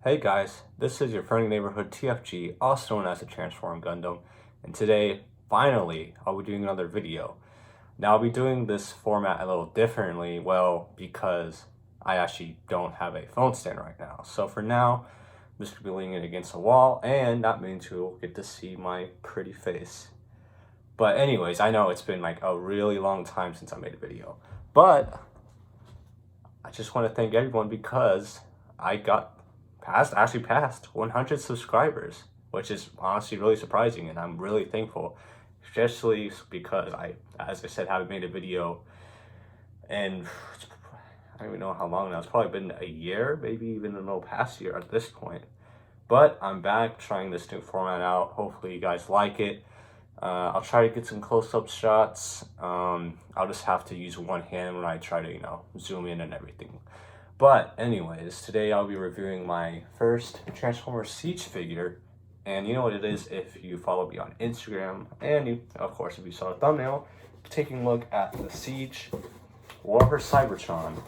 Hey guys, this is your friendly neighborhood TFG, also known as the Transform Gundam, and today, finally, I'll be doing another video. Now I'll be doing this format a little differently, well, because I actually don't have a phone stand right now. So for now, I'm just gonna be leaning it against the wall, and that means you'll get to see my pretty face. But anyways, I know it's been like a really long time since I made a video, but I just want to thank everyone because I actually passed 100 subscribers, which is honestly really surprising, and I'm really thankful, especially because as I said, haven't made a video, and I don't even know how long now. It's probably been a year, maybe even a little past year at this point. But I'm back trying this new format out. Hopefully you guys like it. I'll try to get some close-up shots. I'll just have to use one hand when I try to, zoom in and everything. But anyways, today I'll be reviewing my first Transformer Siege figure. And you know what it is if you follow me on Instagram. And of course, if you saw the thumbnail, taking a look at the Siege Warhammer Cybertron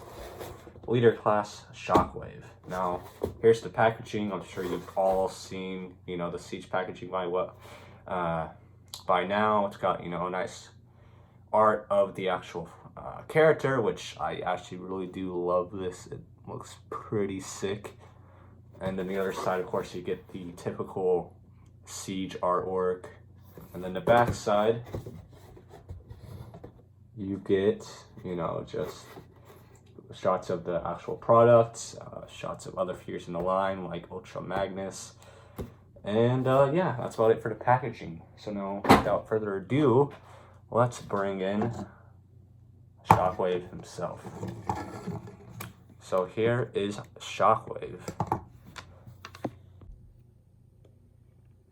Leader Class Shockwave. Now, here's the packaging. I'm sure you've all seen, the Siege packaging by now. It's got, a nice art of the actual character, which I actually really do love this. It looks pretty sick. And then the other side, of course, you get the typical Siege artwork. And then the back side, you get, just shots of the actual products, shots of other figures in the line, like Ultra Magnus. And yeah, that's about it for the packaging. So now, without further ado, let's bring in Shockwave himself. So here is Shockwave.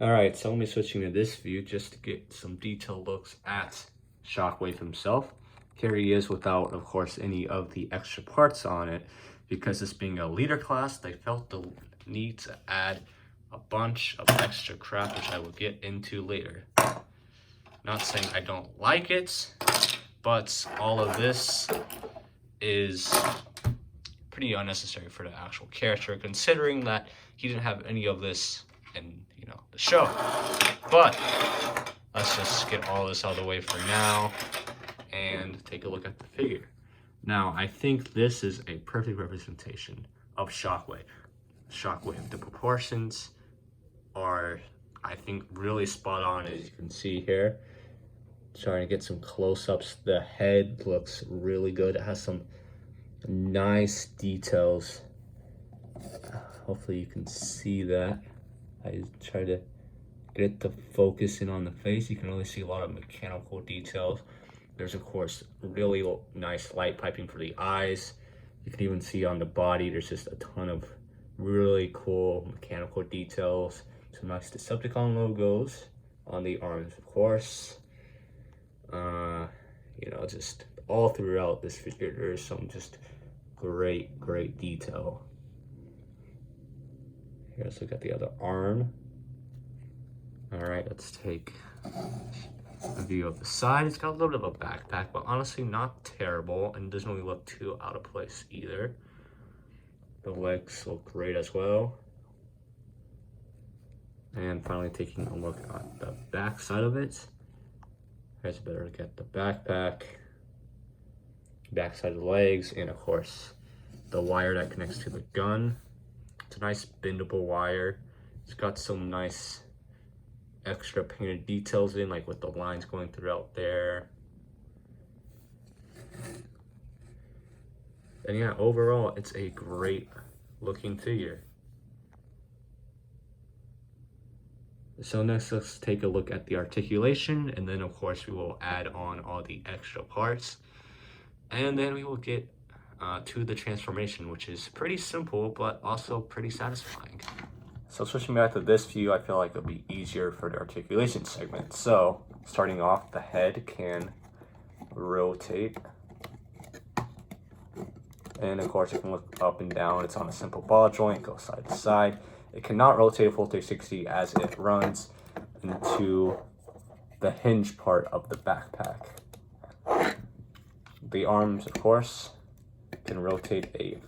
Alright, so let me switch into this view just to get some detailed looks at Shockwave himself. Here he is without, of course, any of the extra parts on it. Because this being a leader class, they felt the need to add a bunch of extra crap, which I will get into later. Not saying I don't like it, but all of this is pretty unnecessary for the actual character, considering that he didn't have any of this in, the show. But let's just get all this out of the way for now and take a look at the figure. Now, I think this is a perfect representation of Shockwave. The proportions are, I think, really spot on, as you can see here. Trying to get some close-ups. The head looks really good. It has some nice details. Hopefully you can see that. I try to get it to focus in on the face. You can really see a lot of mechanical details. There's, of course, really nice light piping for the eyes. You can even see on the body, there's just a ton of really cool mechanical details. Some nice Decepticon logos on the arms, of course. Just all throughout this figure, there's some just great detail. Here, let's look at the other arm. All right, let's take a view of the side. It's got a little bit of a backpack, but honestly not terrible, and doesn't really look too out of place either. The legs look great as well. And finally taking a look at the back side of it. Here's a better look at the backpack, back side of the legs, and of course the wire that connects to the gun. It's a nice bendable wire. It's got some nice extra painted details in, like with the lines going throughout there. And yeah, overall, it's a great looking figure. So next, let's take a look at the articulation, and then of course we will add on all the extra parts. And then we will get to the transformation, which is pretty simple, but also pretty satisfying. So switching back to this view, I feel like it'll be easier for the articulation segment. So starting off, the head can rotate. And of course, it can look up and down. It's on a simple ball joint, goes side to side. It cannot rotate a full 360 as it runs into the hinge part of the backpack. The arms, of course, can rotate a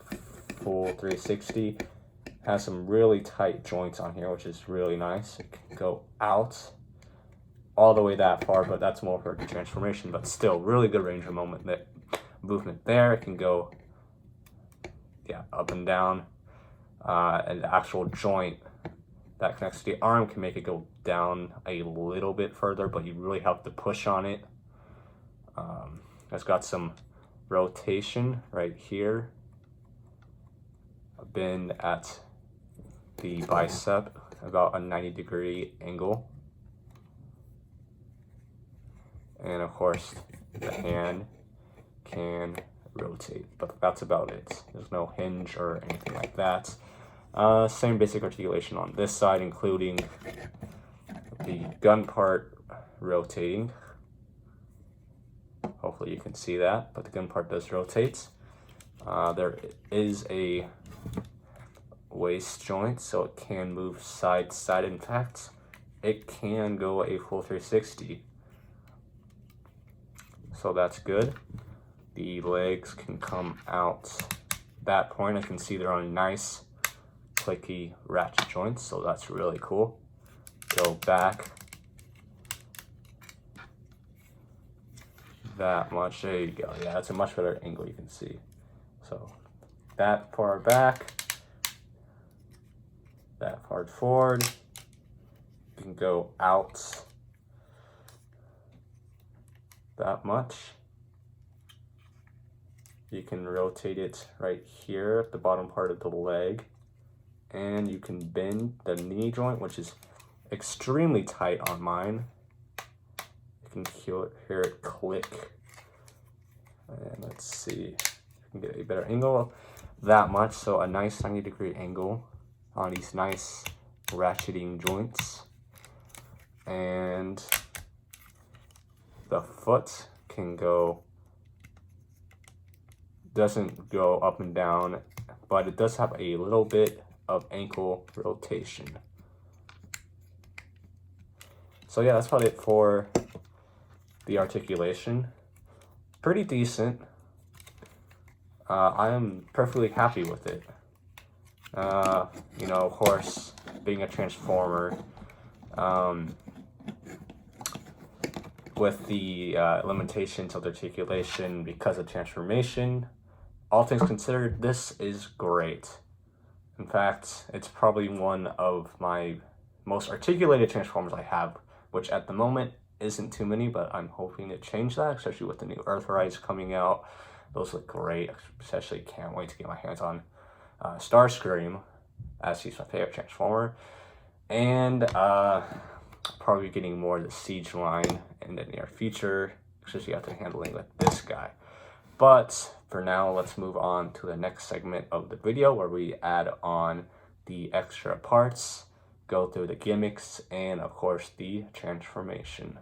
full 360 Has some really tight joints on here, which is really nice. It can go out all the way that far, but that's more for the transformation, but still really good range of movement there. It can go, yeah, up and down. And the actual joint that connects to the arm can make it go down a little bit further, but you really have to push on it. It's got some rotation right here, a bend at the bicep, about a 90-degree angle. And of course, the hand can rotate, but that's about it. There's no hinge or anything like that. Same basic articulation on this side, including the gun part rotating. Hopefully you can see that, but the gun part does rotate. There is a waist joint, so it can move side to side. In fact, it can go a full 360. So that's good. The legs can come out that point. I can see they're on nice clicky ratchet joints, so that's really cool. Go back that much. There you go. Yeah, it's a much better angle, you can see. So that far back, that far forward. You can go out that much. You can rotate it right here at the bottom part of the leg, and you can bend the knee joint, which is extremely tight on mine. You can hear it click. And let's see if I can get a better angle. That much, so a nice 90-degree angle on these nice ratcheting joints. And the foot can doesn't go up and down, but it does have a little bit of ankle rotation. So yeah, that's about it for the articulation. Pretty decent. I am perfectly happy with it. You know, of course, being a transformer, with the limitations of the articulation because of transformation, all things considered, this is great. In fact, it's probably one of my most articulated transformers I have, which at the moment isn't too many, but I'm hoping to change that, especially with the new Earthrise coming out. Those look great, especially can't wait to get my hands on Starscream, as he's my favorite transformer. And probably getting more of the Siege line in the near future, especially after handling with this guy. But for now, let's move on to the next segment of the video where we add on the extra parts, go through the gimmicks, and of course the transformation.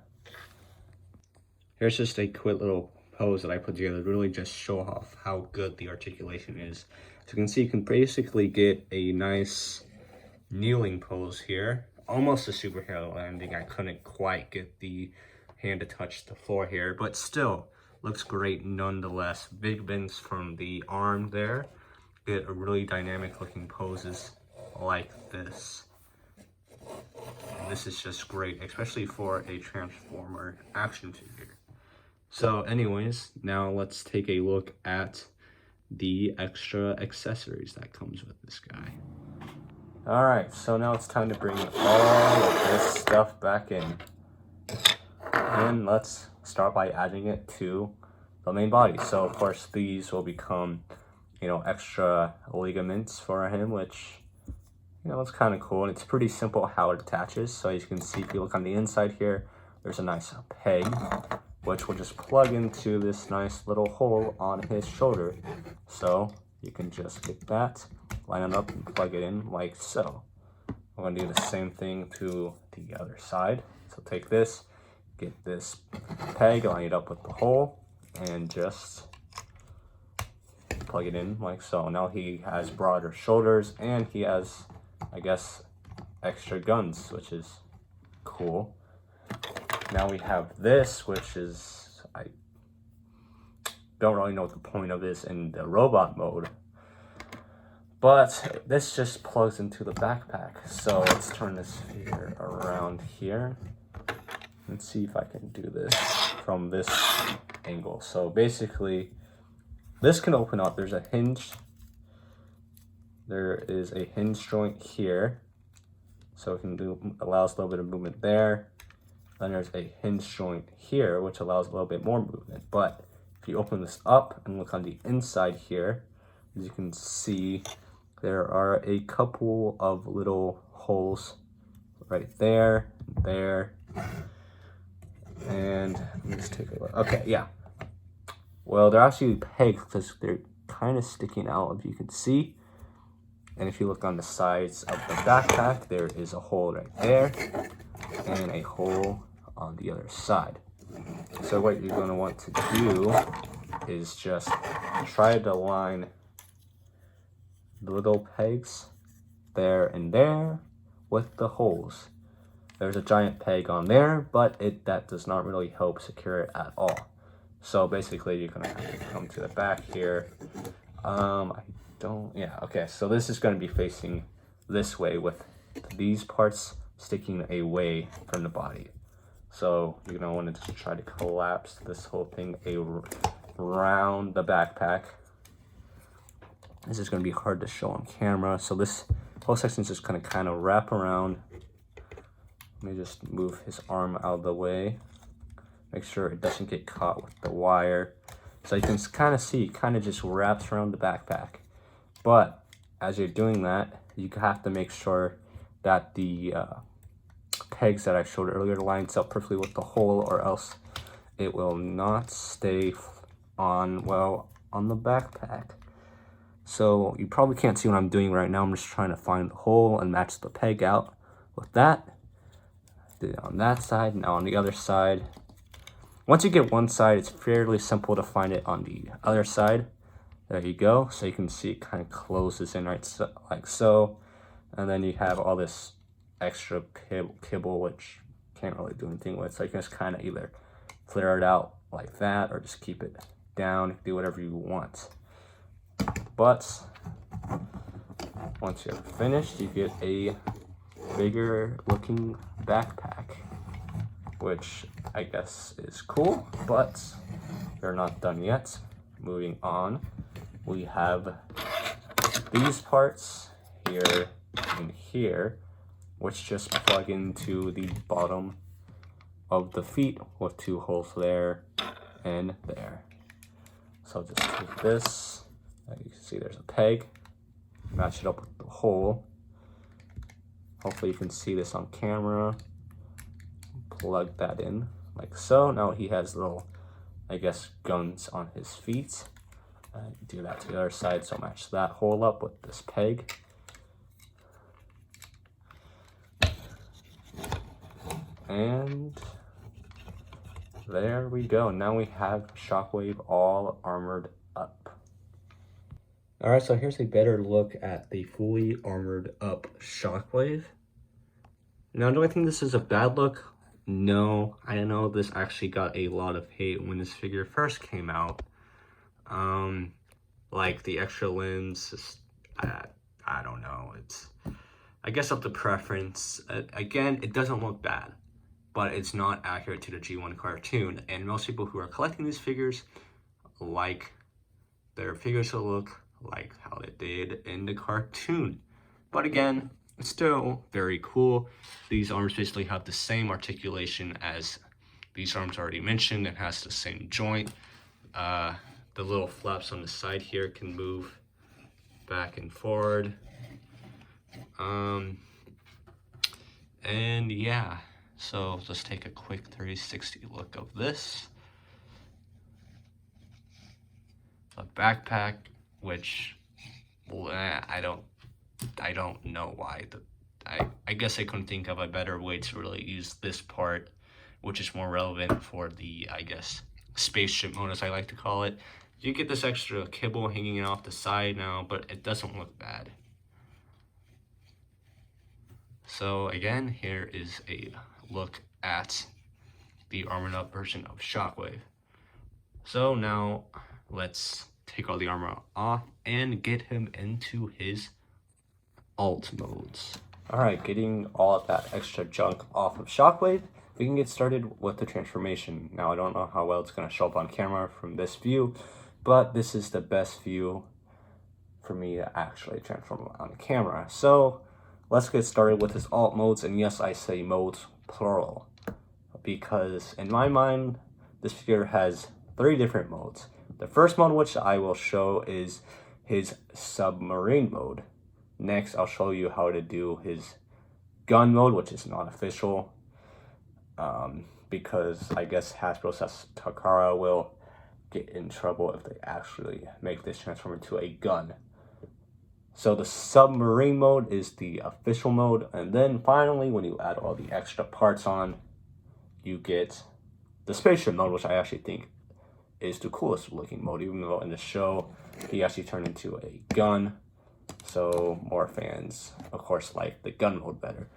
Here's just a quick little pose that I put together to really just show off how good the articulation is. So you can see you can basically get a nice kneeling pose here, almost a superhero landing. I couldn't quite get the hand to touch the floor here, but still looks great nonetheless. Big bends from the arm there. Get a really dynamic looking poses like this. And this is just great, especially for a Transformer action figure. So anyways, now let's take a look at the extra accessories that comes with this guy. All right, so now it's time to bring all of this stuff back in. And let's start by adding it to the main body. So of course these will become, you know, extra ligaments for him, which, you know, it's kind of cool. And it's pretty simple how it attaches. So as you can see, if you look on the inside here, there's a nice peg, which will just plug into this nice little hole on his shoulder. So you can just get that, line it up and plug it in like so. I'm gonna do the same thing to the other side. So take this, get this peg, line it up with the hole, and just plug it in like so. Now he has broader shoulders and he has, I guess, extra guns, which is cool. Now we have this, which is, I don't really know what the point of this in the robot mode, But this just plugs into the backpack. So let's turn this figure around here and see if I can do this from this angle. So basically, this can open up. There's a hinge. There is a hinge joint here. So it can allows a little bit of movement there. Then there's a hinge joint here, which allows a little bit more movement. But if you open this up and look on the inside here, as you can see, there are a couple of little holes right there, and let me just take a look. Okay, yeah. Well, they're actually pegged because they're kind of sticking out, if you can see. And if you look on the sides of the backpack, there is a hole right there and a hole on the other side. So what you're going to want to do is just try to line the little pegs there and there with the holes. There's a giant peg on there, but that does not really help secure it at all. So basically you're gonna have to come to the back here. Okay, so this is gonna be facing this way with these parts sticking away from the body. So you're gonna want to just try to collapse this whole thing around the backpack. This is going to be hard to show on camera. So this whole section is just going to kind of wrap around. Let me just move his arm out of the way. Make sure it doesn't get caught with the wire. So you can kind of see, it kind of just wraps around the backpack. But as you're doing that, you have to make sure that the pegs that I showed earlier lines up perfectly with the hole, or else it will not stay on the backpack. So you probably can't see what I'm doing right now. I'm just trying to find the hole and match the peg out with that. Did it on that side, now on the other side. Once you get one side, it's fairly simple to find it on the other side. There you go. So you can see it kind of closes in right so, like so. And then you have all this extra kibble, which can't really do anything with. So you can just kind of either flare it out like that or just keep it down, do whatever you want. But once you're finished, you get a bigger looking backpack, which I guess is cool, but they're not done yet. Moving on, we have these parts here and here, which just plug into the bottom of the feet with two holes there and there. So just take this. You can see there's a peg, match it up with the hole. Hopefully you can see this on camera. Plug that in like so. Now he has little, I guess, guns on his feet. Do that to the other side, so match that hole up with this peg. And there we go. Now we have Shockwave all armored up. Alright, so here's a better look at the fully armored up Shockwave. Now, do I think this is a bad look? No. I know this actually got a lot of hate when this figure first came out. Like the extra limbs, I don't know. It's, I guess, up to preference. Again, it doesn't look bad, but it's not accurate to the G1 cartoon. And most people who are collecting these figures like their figures to look like how they did in the cartoon. But again, it's still very cool. These arms basically have the same articulation as these arms already mentioned. It has the same joint. The little flaps on the side here can move back and forward. And yeah, so let's take a quick 360 look of this. A backpack, which, well, I don't know why. I guess I couldn't think of a better way to really use this part, which is more relevant for the, I guess, spaceship mode, as I like to call it. You get this extra kibble hanging off the side now, but it doesn't look bad. So again, here is a look at the armored up version of Shockwave. So now let's take all the armor off and get him into his alt modes. Alright, getting all of that extra junk off of Shockwave, we can get started with the transformation. Now, I don't know how well it's going to show up on camera from this view, but this is the best view for me to actually transform on camera. So let's get started with his alt modes, and yes, I say modes plural, because in my mind, this figure has 3 different modes. The first mode which I will show is his submarine mode. Next, I'll show you how to do his gun mode, which is not official, because I guess Hasbro Takara will get in trouble if they actually make this transform into a gun. So the submarine mode is the official mode, and then finally, when you add all the extra parts on, you get the spaceship mode, which I actually think is the coolest looking mode, even though in the show, he actually turned into a gun. So more fans, of course, like the gun mode better.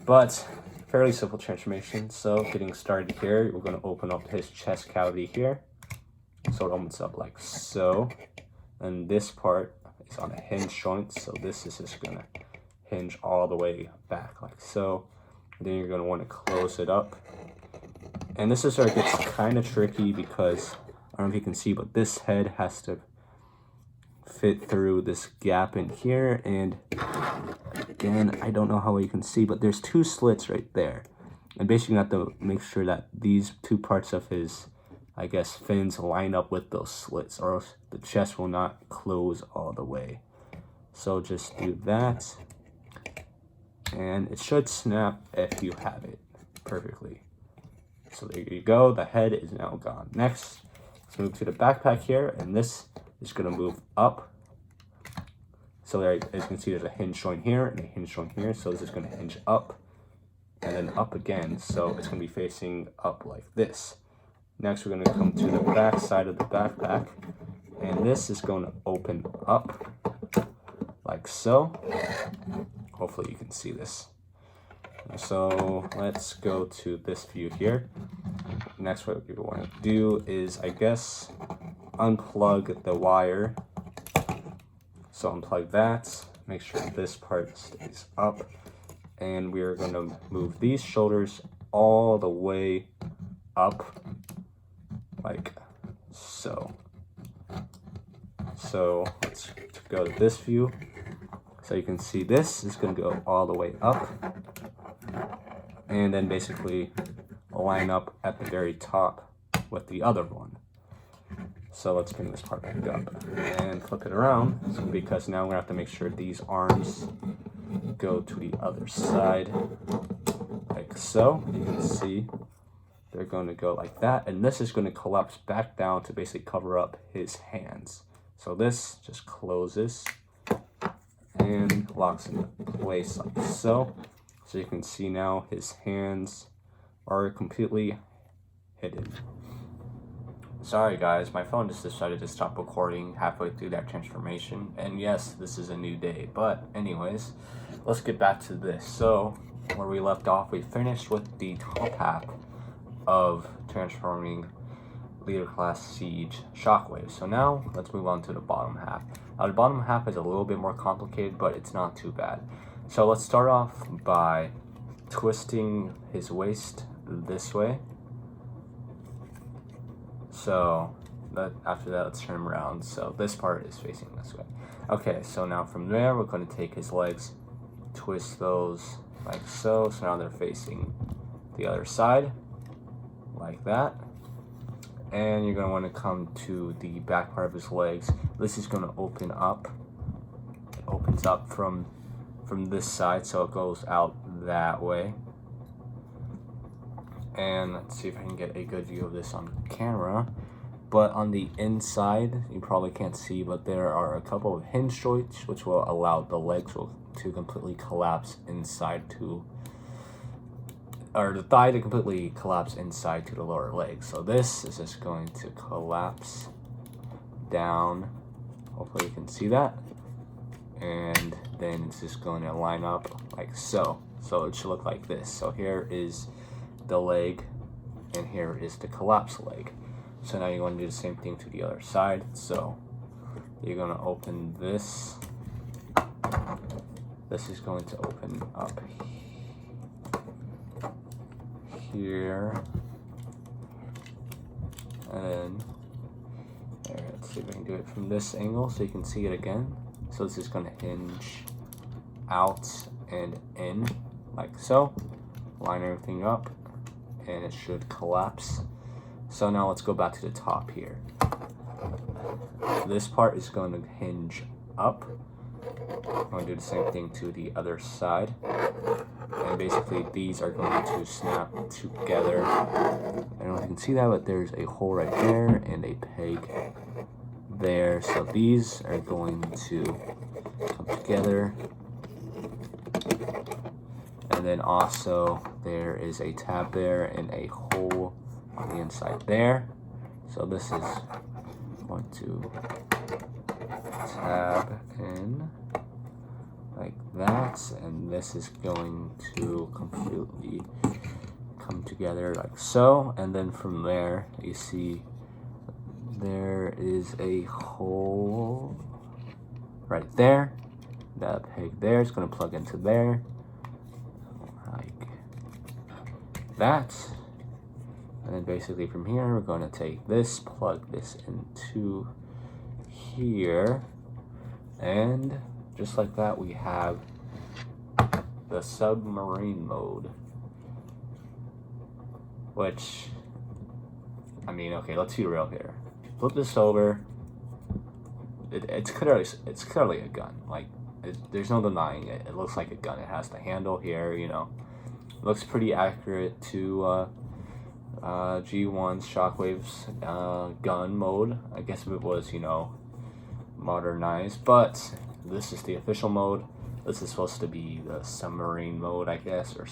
But fairly simple transformation. So getting started here, we're going to open up his chest cavity here. So it opens up like so. And this part is on a hinge joint. So this is just going to hinge all the way back like so. And then you're going to want to close it up. And this is where it gets kind of tricky because, I don't know if you can see, but this head has to fit through this gap in here, and again, I don't know how well you can see, but there's 2 slits right there, and basically you have to make sure that these 2 parts of his, I guess, fins line up with those slits, or else the chest will not close all the way. So just do that, and it should snap if you have it perfectly. So there you go, the head is now gone. Next, let's move to the backpack here, and this is going to move up. So there, as you can see, there's a hinge joint here and a hinge joint here. So this is going to hinge up and then up again. So it's going to be facing up like this. Next, we're going to come to the back side of the backpack. And this is going to open up like so. Hopefully you can see this. So let's go to this view here. Next, what we want to do is, I guess, unplug the wire. So unplug that, make sure this part stays up, and we're going to move these shoulders all the way up like so. So let's go to this view. So you can see this is going to go all the way up, and then basically line up at the very top with the other one. So let's bring this part back up and flip it around, because now we're going to have to make sure these arms go to the other side like so. You can see they're going to go like that, and this is going to collapse back down to basically cover up his hands. So this just closes and locks into place like so. So you can see now his hands are completely hidden. Sorry guys, my phone just decided to stop recording halfway through that transformation, and yes, this is a new day, but anyways, let's get back to this. So, where we left off, we finished with the top half of transforming Leader Class Siege Shockwave. So now, let's move on to the bottom half. Now, the bottom half is a little bit more complicated, but it's not too bad. So let's start off by twisting his waist this way. So after that, let's turn him around. So this part is facing this way. Okay, so now from there, we're going to take his legs, twist those like so. So now they're facing the other side, like that. And you're going to want to come to the back part of his legs. This is going to open up. It opens up from this side, so it goes out that way. And let's see if I can get a good view of this on camera. But on the inside, you probably can't see, but there are a couple of hinge joints which will allow the legs to completely collapse inside to, or the thigh to completely collapse inside to the lower leg. So this is just going to collapse down. Hopefully you can see that. And then it's just going to line up like so. So it should look like this. So here is the leg, and here is the collapsed leg. So now you want to do the same thing to the other side. So you're going to open this. This is going to open up here. And there, let's see if I can do it from this angle so you can see it again. So this is going to hinge out and in like so. Line everything up and it should collapse. So now let's go back to the top here. This part is going to hinge up. I'm going to do the same thing to the other side. And basically these are going to snap together. I don't know if you can see that, but there's a hole right there and a peg there. So these are going to come together. And then also there is a tab there and a hole on the inside there. So this is going to tab in like that, and this is going to completely come together like so. And then from there you see there is a hole right there. That peg there is going to plug into there like that. And then basically from here we're going to take this, plug this into here, and just like that we have the submarine mode. Which, I mean, okay, let's be real here. Flip this over. It's clearly a gun. Like, there's no denying it. It looks like a gun. It has the handle here, you know. It looks pretty accurate to G1's Shockwave's gun mode. I guess if it was, you know, modernized, but this is the official mode. This is supposed to be the submarine mode, I guess, or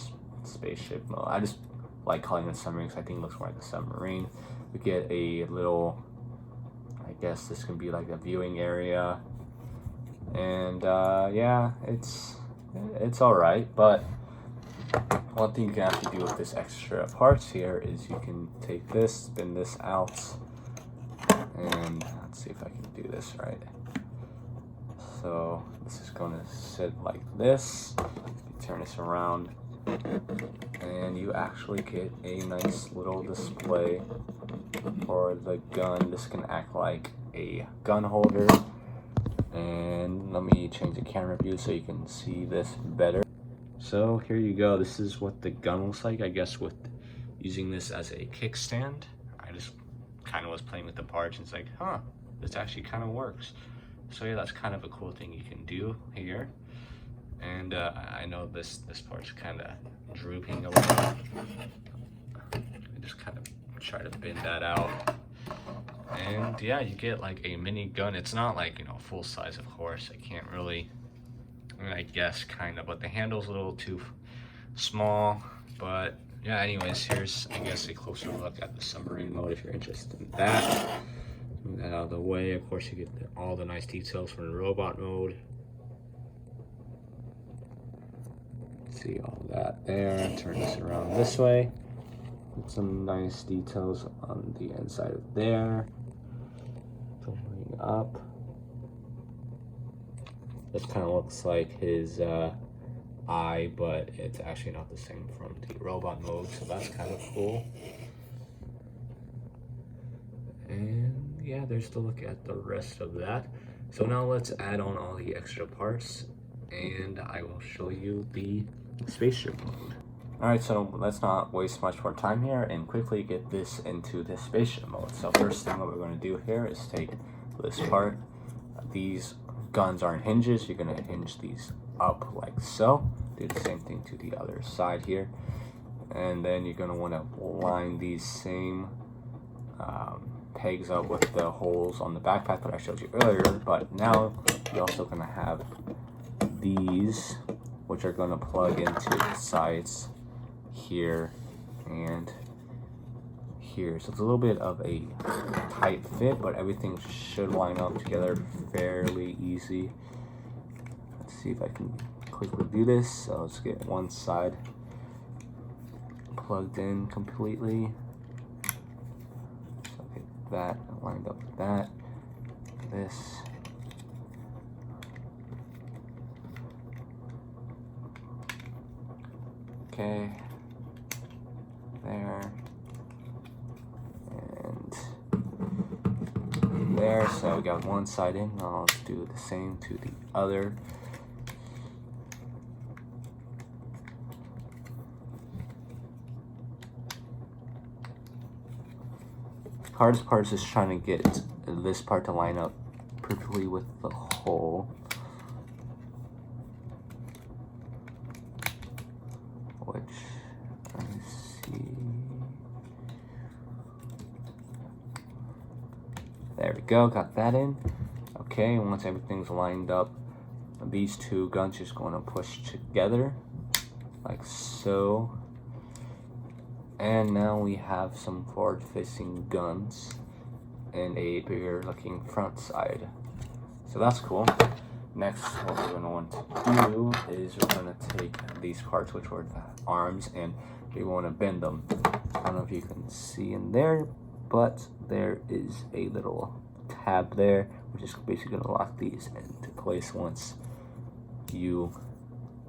spaceship mode. I just like calling it submarine because I think it looks more like a submarine. We get a little, I guess this can be like a viewing area, and yeah, it's all right. But one thing you can actually do with this extra parts here is you can take this, spin this out, and let's see if I can do this right. So this is going to sit like this. You turn this around and you actually get a nice little display for the gun. This can act like a gun holder. And let me change the camera view so you can see this better. So here you go. This is what the gun looks like, I guess, with using this as a kickstand. I just kind of was playing with the parts and it's like, huh, this actually kind of works. So yeah, that's kind of a cool thing you can do here. And I know this part's kind of drooping a little. I just kind of try to bend that out. And yeah, you get like a mini gun. It's not like, you know, full size, of course. I can't really, I mean, I guess kind of, but the handle's a little too small. But yeah, anyways, here's, I guess, a closer look at the submarine mode if you're interested in that. Move that out of the way. Of course, you get all the nice details from the robot mode. See all that there. Turn this around this way. Get some nice details on the inside of there. Going up. This kind of looks like his eye, but it's actually not the same from the robot mode, so that's kind of cool. And yeah, there's the look at the rest of that. So now let's add on all the extra parts and I will show you the spaceship mode. Alright, so let's not waste much more time here and quickly get this into the spaceship mode. So first thing what we're going to do here is take this part. These guns are in hinges. You're going to hinge these up like so. Do the same thing to the other side here. And then you're going to want to line these same pegs up with the holes on the backpack that I showed you earlier. But now you're also going to have these, which are going to plug into the sides here and here. So it's a little bit of a tight fit, but everything should line up together fairly easy. Let's see if I can quickly do this. So let's get one side plugged in completely. So get that lined up with that. This Okay, there, and there. So we got one side in. Now let's do the same to the other. Hardest part is just trying to get this part to line up perfectly with the hole. Which, let me see. There we go, got that in. Okay, once everything's lined up, these two guns just going to push together, like so. And now we have some forward-facing guns and a bigger looking front side. So that's cool. Next, what we're going to want to do is we're going to take these parts, which were the arms, and we want to bend them. I don't know if you can see in there, but there is a little tab there, which is basically going to lock these into place once you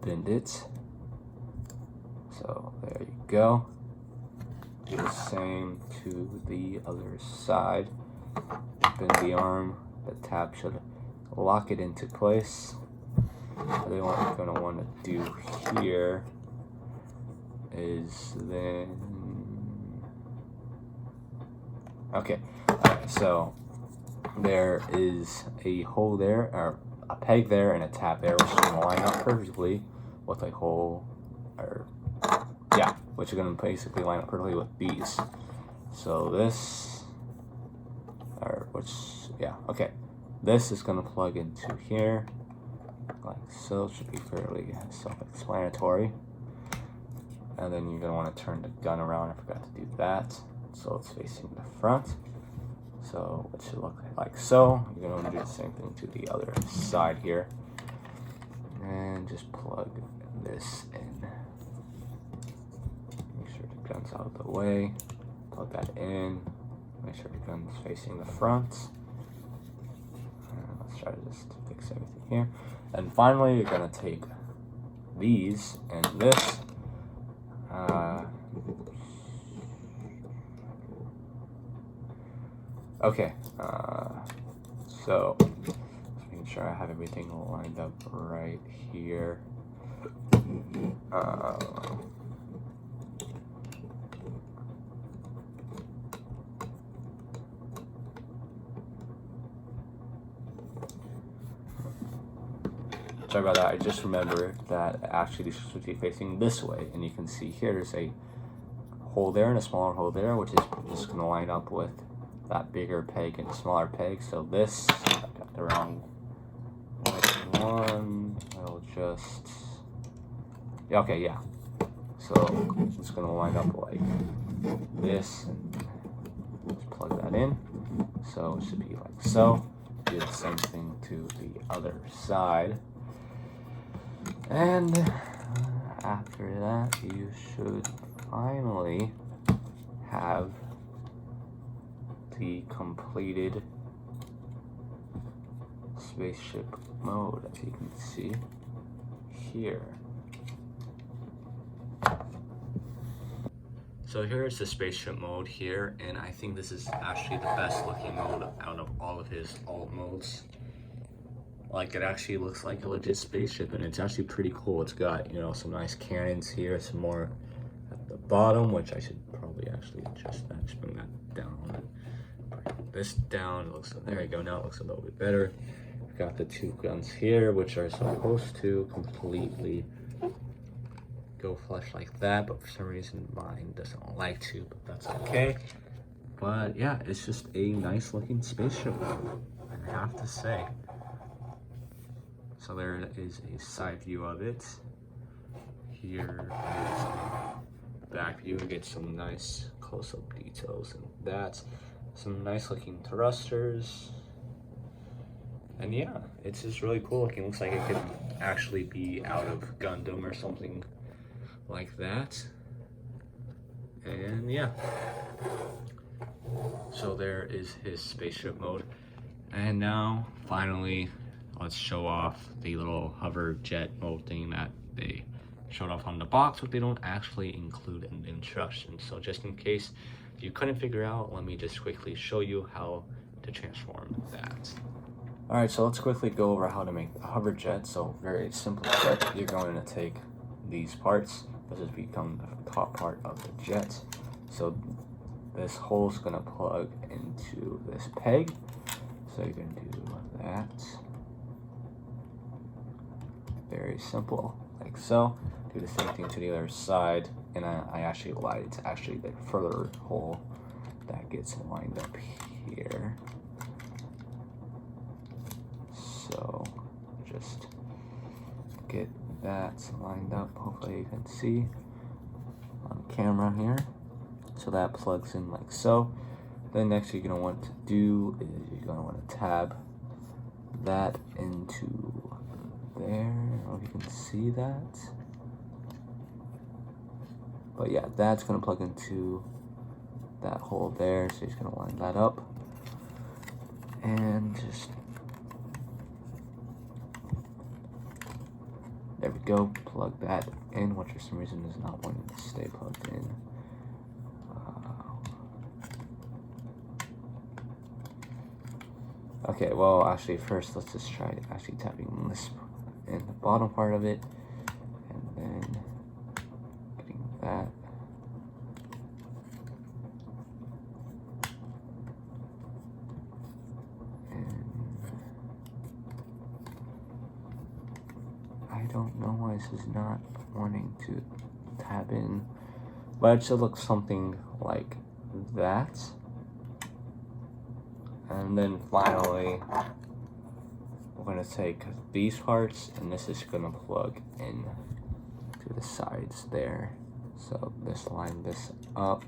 bend it. So there you go. Do the same to the other side. Bend the arm, the tab should lock it into place. Then what we're going to want to do here is then, okay, alright, so there is a hole there, or a peg there and a tab there, which is going to line up perfectly with a hole, or yeah, which are going to basically line up perfectly with these. So this, or which, yeah, okay. This is going to plug into here, like so. It should be fairly self-explanatory. And then you're going to want to turn the gun around. I forgot to do that. So it's facing the front. So it should look like so. You're going to want to do the same thing to the other side here. And just plug this in. Make sure the gun's out of the way. Plug that in. Make sure the gun's facing the front. Let's try to just fix everything here. And finally, you're going to take these and this. Okay, so just making sure I have everything lined up right here. Sorry about that, I just remembered that actually these should be facing this way, and you can see here there's a hole there and a smaller hole there, which is just going to line up with that bigger peg and smaller peg. So this, I got the wrong one, I'll just, yeah, okay, yeah. So it's going to line up like this, and just plug that in. So it should be like so. Do the same thing to the other side. And after that, you should finally have the completed spaceship mode, as you can see here. So here is the spaceship mode here, and I think this is actually the best looking mode out of all of his alt modes. Like, it actually looks like a legit spaceship, and it's actually pretty cool. It's got, you know, some nice cannons here, some more at the bottom, which I should probably actually adjust that, just bring that down. Bring this down, it looks, there you go, now it looks a little bit better. We've got the two guns here, which are supposed to completely go flush like that, but for some reason mine doesn't like to, but that's okay. But yeah, it's just a nice looking spaceship, I have to say. So there is a side view of it. Here is a back view. We get some nice close-up details, and that's some nice looking thrusters. And yeah, it's just really cool looking. Looks like it could actually be out of Gundam or something like that. And yeah, so there is his spaceship mode. And now finally, let's show off the little hover jet mode thing that they showed off on the box, but they don't actually include in the instructions. So just in case you couldn't figure out, let me just quickly show you how to transform that. Alright, so let's quickly go over how to make the hover jet. So very simple step. You're going to take these parts. This has become the top part of the jet. So this hole is going to plug into this peg. So you're going to do that. Very simple, like so. Do the same thing to the other side, and I actually lied. It's actually the further hole that gets lined up here. So just get that lined up. Hopefully you can see on camera here. So that plugs in like so. Then next you're gonna want to do is you're gonna want to tab that into there. I don't know if you can see that. But yeah, that's gonna plug into that hole there. So you're just gonna line that up. And just, there we go, plug that in, which for some reason is not wanting to stay plugged in. Okay, well, actually, first let's just try actually tapping this in the bottom part of it, and then getting that. And I don't know why this is not wanting to tab in, but it should look something like that. And then finally, we're gonna take these parts, and this is gonna plug in to the sides there. So this line this up,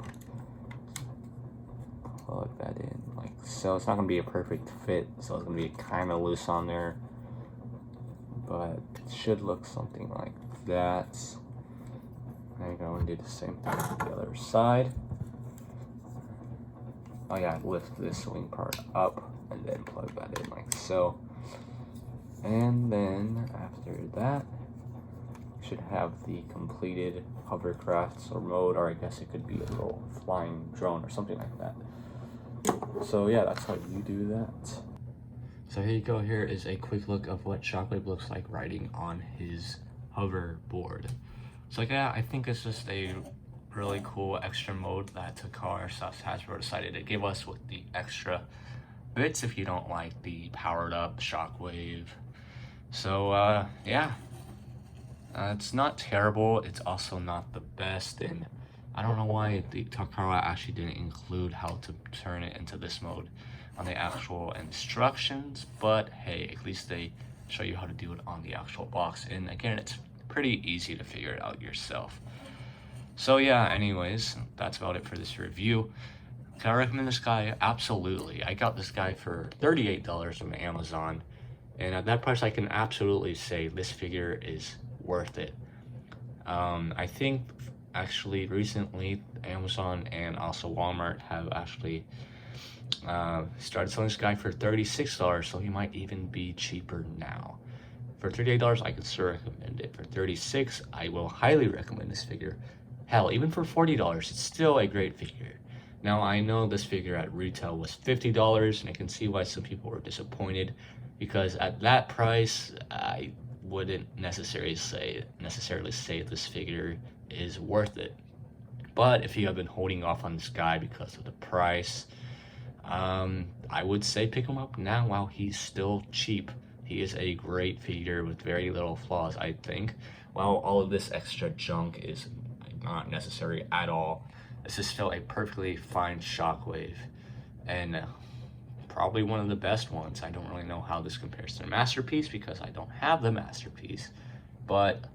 plug that in like so. It's not gonna be a perfect fit, so it's gonna be kind of loose on there, but it should look something like that. I'm gonna do the same thing with the other side. Oh yeah, lift this wing part up and then plug that in like so. And then after that, you should have the completed hovercraft or mode, or I guess it could be a little flying drone or something like that. So yeah, that's how you do that. So here you go, here is a quick look of what Shockwave looks like riding on his hoverboard. So yeah, I think it's just a really cool extra mode that Takar / Hasbro decided to give us with the extra bits if you don't like the powered up Shockwave. So yeah, it's not terrible, it's also not the best, and I don't know why the Takara actually didn't include how to turn it into this mode on the actual instructions, but hey, at least they show you how to do it on the actual box, and again, it's pretty easy to figure it out yourself. So yeah, anyways, that's about it for this review. Can I recommend this guy? Absolutely. I got this guy for $38 from Amazon, and at that price I can absolutely say this figure is worth it. I think actually recently Amazon and also Walmart have actually started selling this guy for $36, so he might even be cheaper now. For $38 I could still recommend it. For $36 I will highly recommend this figure. Hell, even for $40 it's still a great figure. Now I know this figure at retail was $50, and I can see why some people were disappointed, because at that price I wouldn't necessarily say this figure is worth it. But if you have been holding off on this guy because of the price, I would say pick him up now while he's still cheap. He is a great figure with very little flaws, I think. While all of this extra junk is not necessary at all, this is still a perfectly fine Shockwave, and probably one of the best ones. I don't really know how this compares to the Masterpiece because I don't have the Masterpiece, but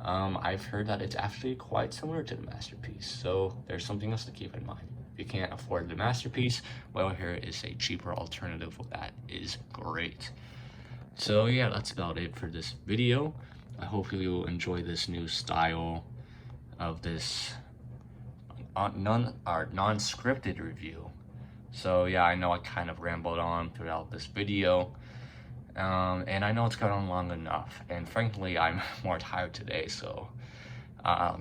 I've heard that it's actually quite similar to the Masterpiece, so there's something else to keep in mind. If you can't afford the Masterpiece, well, here is a cheaper alternative that is great. So yeah, that's about it for this video. I hope you'll enjoy this new style of this non-scripted review. So yeah, I know I kind of rambled on throughout this video, and I know it's gone on long enough, and frankly I'm more tired today, so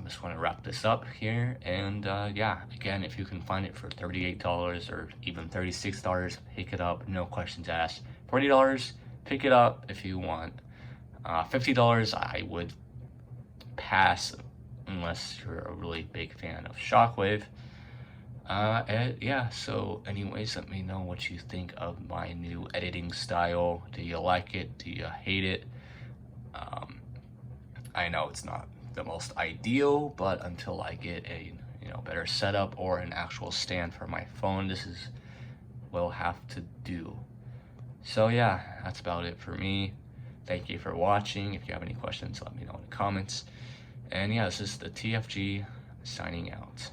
Just want to wrap this up here, and yeah, again, if you can find it for $38 or even $36, pick it up, no questions asked. $40, pick it up if you want. $50, I would pass unless you're a really big fan of Shockwave. And yeah, so anyways, let me know what you think of my new editing style. Do you like it? Do you hate it? I know it's not the most ideal, but until I get a better setup or an actual stand for my phone, this is what I'll have to do. So yeah, that's about it for me. Thank you for watching. If you have any questions, let me know in the comments. And yeah, this is the TFG signing out.